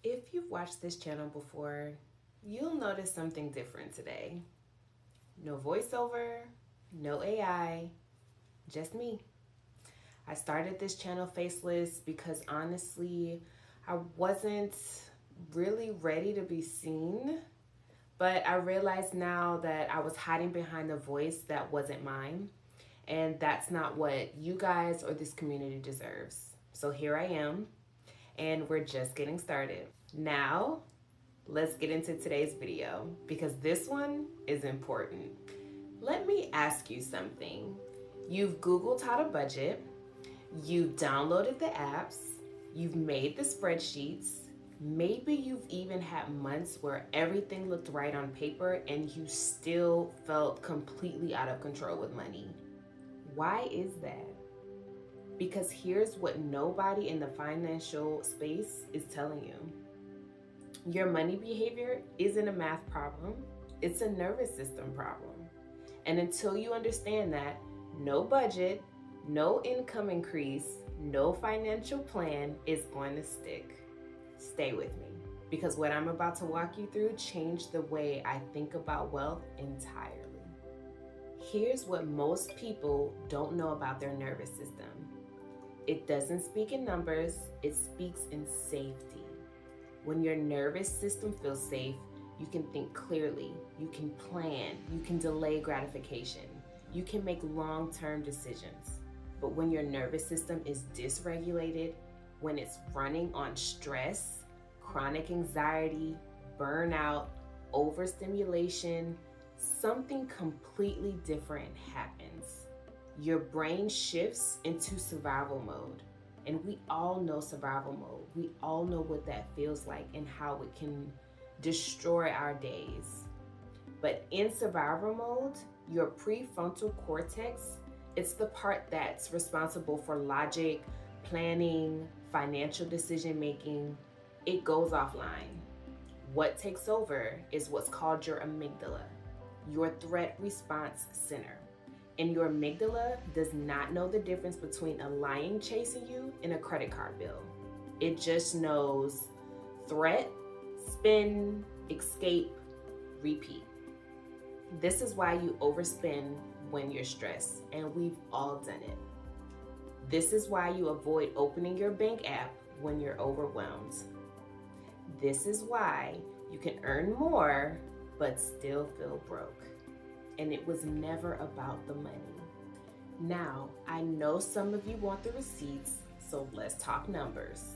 If you've watched this channel before, you'll notice something different today. No voiceover, no AI, just me. I started this channel faceless because honestly, I wasn't really ready to be seen, but I realized now that I was hiding behind a voice that wasn't mine, and that's not what you guys or this community deserves. So here I am, and we're just getting started. Now, let's get into today's video because this one is important. Let me ask you something. You've Googled how to budget, you've downloaded the apps, you've made the spreadsheets, maybe you've even had months where everything looked right on paper and you still felt completely out of control with money. Why is that? Because here's what nobody in the financial space is telling you. Your money behavior isn't a math problem, it's a nervous system problem. And until you understand that, no budget, no income increase, no financial plan is going to stick. Stay with me, because what I'm about to walk you through changed the way I think about wealth entirely. Here's what most people don't know about their nervous system. It doesn't speak in numbers, it speaks in safety. When your nervous system feels safe, you can think clearly, you can plan, you can delay gratification, you can make long-term decisions. But when your nervous system is dysregulated, when it's running on stress, chronic anxiety, burnout, overstimulation, something completely different happens. Your brain shifts into survival mode. And we all know survival mode. We all know what that feels like and how it can destroy our days. But in survival mode, your prefrontal cortex, it's the part that's responsible for logic, planning, financial decision making. It goes offline. What takes over is what's called your amygdala, your threat response center. And your amygdala does not know the difference between a lion chasing you and a credit card bill. It just knows threat, spend, escape, repeat. This is why you overspend when you're stressed, and we've all done it. This is why you avoid opening your bank app when you're overwhelmed. This is why you can earn more but still feel broke. And it was never about the money. Now, I know some of you want the receipts, so let's talk numbers.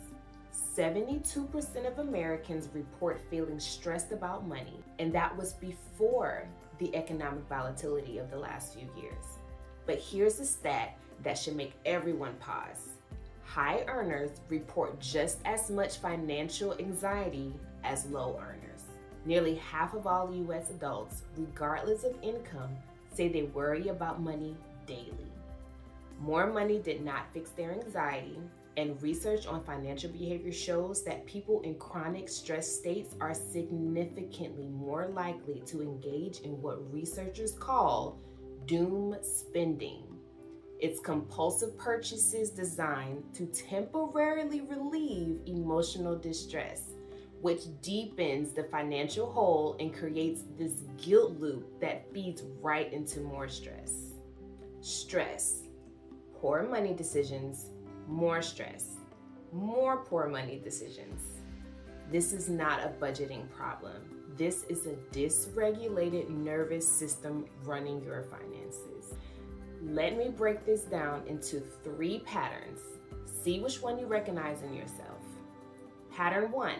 72% of Americans report feeling stressed about money, and that was before the economic volatility of the last few years. But here's a stat that should make everyone pause. High earners report just as much financial anxiety as low earners. Nearly half of all US adults, regardless of income, say they worry about money daily. More money did not fix their anxiety, and research on financial behavior shows that people in chronic stress states are significantly more likely to engage in what researchers call doom spending. It's compulsive purchases designed to temporarily relieve emotional distress, which deepens the financial hole and creates this guilt loop that feeds right into more stress. Stress, poor money decisions, more stress, more poor money decisions. This is not a budgeting problem. This is a dysregulated nervous system running your finances. Let me break this down into 3 patterns. See which one you recognize in yourself. Pattern 1.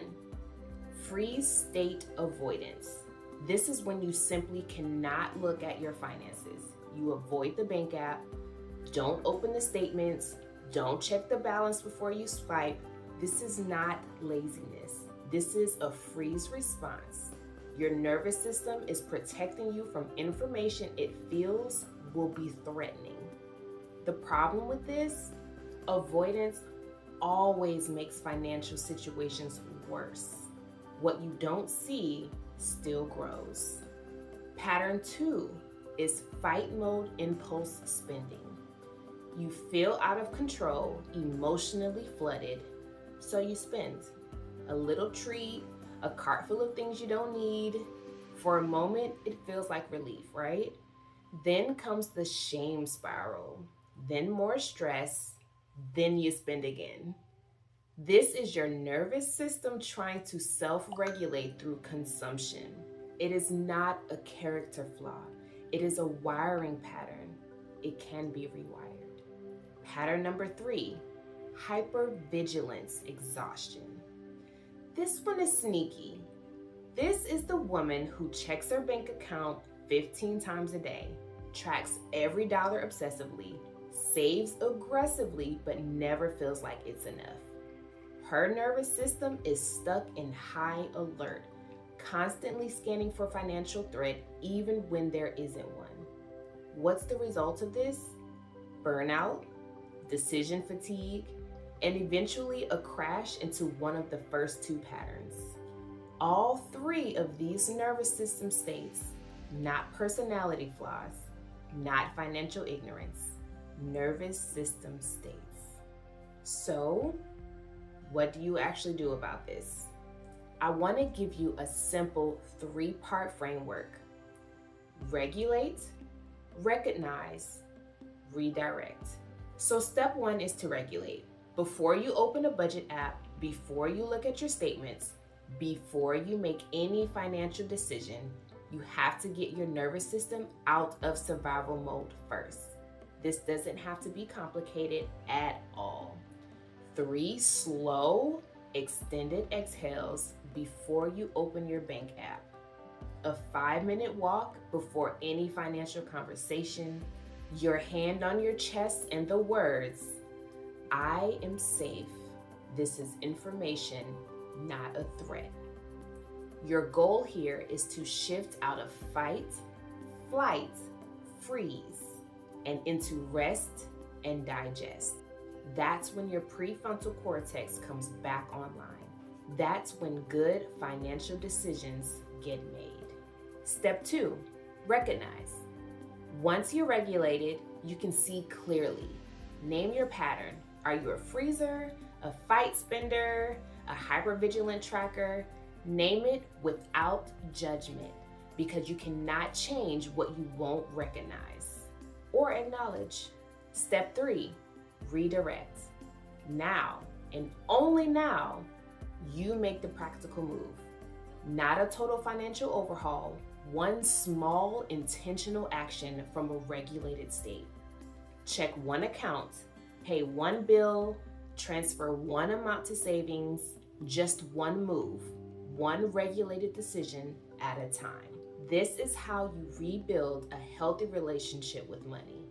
Freeze state avoidance. This is when you simply cannot look at your finances. You avoid the bank app, don't open the statements, don't check the balance before you swipe. This is not laziness. This is a freeze response. Your nervous system is protecting you from information it feels will be threatening. The problem with this, avoidance always makes financial situations worse. What you don't see still grows. Pattern 2 is fight mode impulse spending. You feel out of control, emotionally flooded, so you spend. a little treat, a cart full of things you don't need. For a moment, it feels like relief, right? Then comes the shame spiral, then more stress, then you spend again. This is your nervous system trying to self regulate through consumption. It is not a character flaw, it is a wiring pattern. It can be rewired. Pattern number 3, hypervigilance exhaustion. This one is sneaky. This is the woman who checks her bank account 15 times a day, tracks every dollar obsessively, saves aggressively, but never feels like it's enough. Her nervous system is stuck in high alert, constantly scanning for financial threat even when there isn't one. What's the result of this? Burnout, decision fatigue, and eventually a crash into one of the first 2 patterns. All 3 of these nervous system states, not personality flaws, not financial ignorance, nervous system states. So, what do you actually do about this? I want to give you a simple 3-part framework. Regulate, recognize, redirect. So step 1 is to regulate. Before you open a budget app, before you look at your statements, before you make any financial decision, you have to get your nervous system out of survival mode first. This doesn't have to be complicated at all. 3 slow, extended exhales before you open your bank app. A 5-minute walk before any financial conversation. Your hand on your chest and the words, I am safe. This is information, not a threat. Your goal here is to shift out of fight, flight, freeze, and into rest and digest. That's when your prefrontal cortex comes back online. That's when good financial decisions get made. Step 2, recognize. Once you're regulated, you can see clearly. Name your pattern. Are you a freezer, a fight spender, a hypervigilant tracker? Name it without judgment, because you cannot change what you won't recognize or acknowledge. Step 3, redirect. Now, and only now, you make the practical move. Not a total financial overhaul, one small intentional action from a regulated state. Check 1 account, pay 1 bill, transfer 1 amount to savings, just 1 move, 1 regulated decision at a time. This is how you rebuild a healthy relationship with money.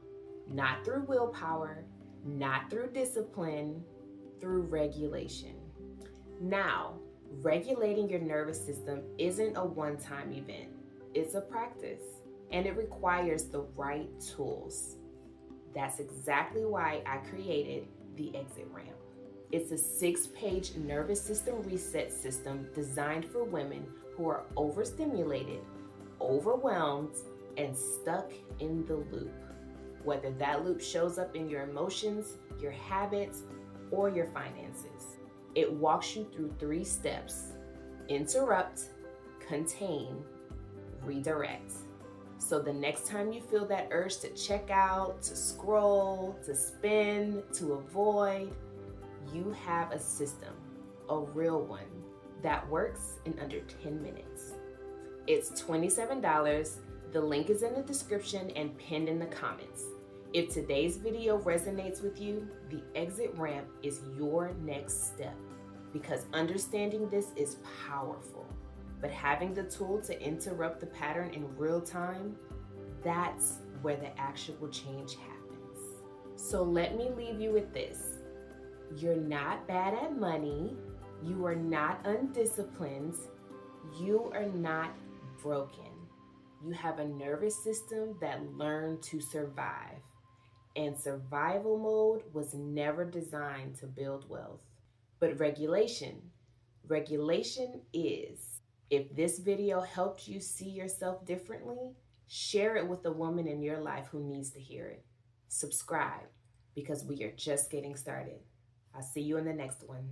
Not through willpower, not through discipline, through regulation. Now, regulating your nervous system isn't a one-time event. It's a practice, and it requires the right tools. That's exactly why I created the Exit Ramp. It's a 6-page nervous system reset system designed for women who are overstimulated, overwhelmed, and stuck in the loop. Whether that loop shows up in your emotions, your habits, or your finances. It walks you through 3 steps: interrupt, contain, redirect. So the next time you feel that urge to check out, to scroll, to spend, to avoid, you have a system, a real one, that works in under 10 minutes. It's $27. The link is in the description and pinned in the comments. If today's video resonates with you, the Exit Ramp is your next step, because understanding this is powerful. But having the tool to interrupt the pattern in real time, that's where the actual change happens. So let me leave you with this. You're not bad at money. You are not undisciplined. You are not broken. You have a nervous system that learned to survive. And survival mode was never designed to build wealth. But regulation is. If this video helped you see yourself differently, share it with a woman in your life who needs to hear it. Subscribe, because we are just getting started. I'll see you in the next one.